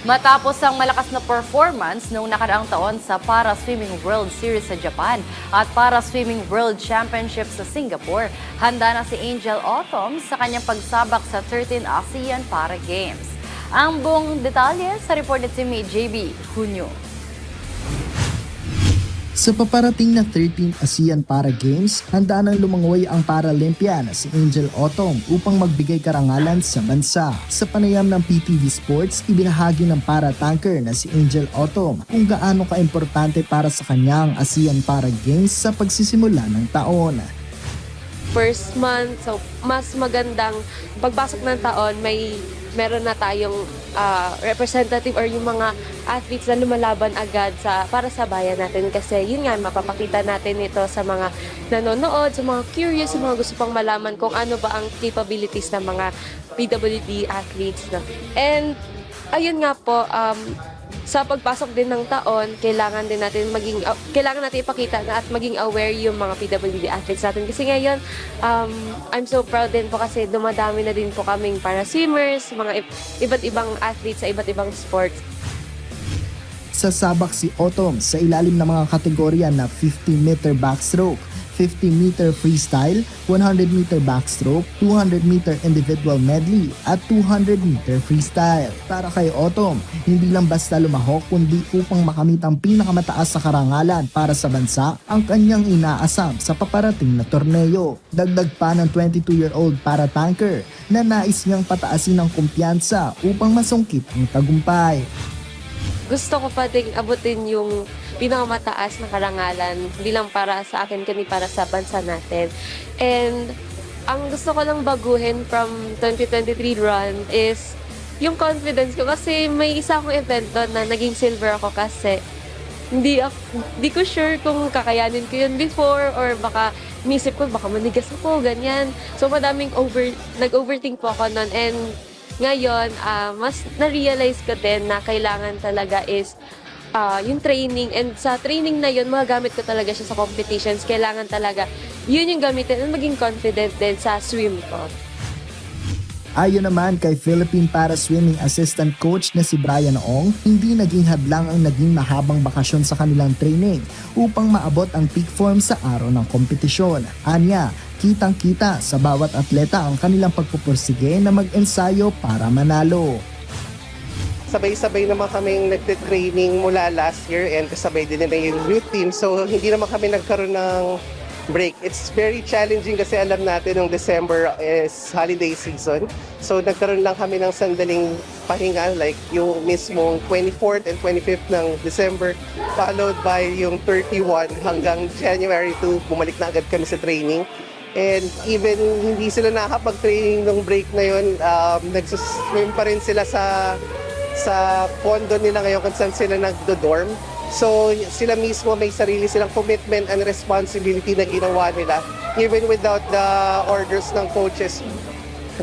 Matapos ang malakas na performance noong nakaraang taon sa Para Swimming World Series sa Japan at Para Swimming World Championship sa Singapore, handa na si Angel Autumn sa kanyang pagsabak sa 13 ASEAN Para Games. Ang buong detalye sa report ni Teammate JB Junio. Sa paparating na 13th ASEAN Para Games, handa nang lumangoy ang Paralympia na si Angel Autumn upang magbigay karangalan sa bansa. Sa panayam ng PTV Sports, ibinahagi ng para-tanker na si Angel Autumn kung gaano kaimportante para sa kanya ang ASEAN Para Games sa pagsisimula ng taon. First month, so mas magandang pagpasok ng taon, meron na tayong representative or yung mga athletes na lumalaban agad para sa bayan natin, kasi yun nga, mapapakita natin ito sa mga nanonood, sa mga curious, sa mga gusto pang malaman kung ano ba ang capabilities ng mga PWD athletes. No? And ayun nga po, sa pagpasok din ng taon, kailangan natin ipakita na at maging aware yung mga PWD athletes natin. Kasi ngayon, I'm so proud din po kasi dumadami na din po kaming para swimmers, mga iba't ibang athletes sa iba't ibang sports. Sasabak si Autumn sa ilalim ng mga kategorya na 50-meter backstroke, 50-meter freestyle, 100-meter backstroke, 200-meter individual medley, at 200-meter freestyle. Para kay Autumn, hindi lang basta lumahok kundi upang makamit ang pinakamataas na karangalan para sa bansa ang kanyang inaasam sa paparating na torneo. Dagdag pa ng 22-year-old para-tanker na nais niyang pataasin ang kumpiyansa upang masungkit ang tagumpay. Gusto ko pa ding abutin yung pinakamataas na karangalan, hindi lang para sa akin, kundi para sa bansa natin. And ang gusto ko lang baguhin from 2023 run is yung confidence ko, kasi may isa akong event doon na naging silver ako kasi hindi ko sure kung kakayanin ko yun before, or baka inisip ko baka manigas ako, ganyan. So madaming nag-overthink po ako noon, and ngayon, mas na-realize ko din na kailangan talaga is yung training. And sa training na yun, magagamit ko talaga siya sa competitions. Kailangan talaga yun yung gamitin at maging confident din sa swim ko. Ayon naman kay Philippine Para Swimming Assistant Coach na si Brian Ong, hindi naging hadlang ang naging mahabang bakasyon sa kanilang training upang maabot ang peak form sa araw ng kompetisyon. Anya, kitang-kita sa bawat atleta ang kanilang pagpupursige na mag-ensayo para manalo. Sabay-sabay naman kaming nagte-training mula last year, and kasabay din nila yung youth team. So hindi naman kami nagkaroon ng break. It's very challenging kasi alam natin yung December is holiday season. So nagkaroon lang kami ng sandaling pahinga, like yung mismong 24th and 25th ng December, followed by yung 31 hanggang January 2, bumalik na agad kami sa training. And even hindi sila nakakapag-training ng break na yun, nagsuswim pa rin sila sa pondo nila ngayon kung saan sila nagdo-dorm. So sila mismo may sarili silang commitment and responsibility na ginawa nila even without the orders ng coaches.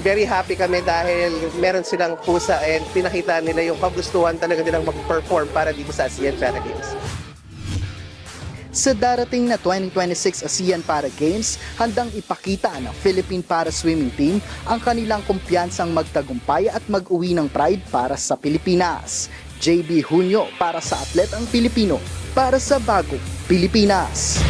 Very happy kami dahil meron silang pusa and pinakita nila yung kagustuhan talaga nilang mag-perform para dito sa ASEAN Para Games. Sa darating na 2026 ASEAN Para Games, handang ipakita ng Philippine Para Swimming Team ang kanilang kumpiyansang magtagumpay at mag-uwi ng pride para sa Pilipinas. JB Junio para sa Atletang Pilipino, para sa Bagong Pilipinas.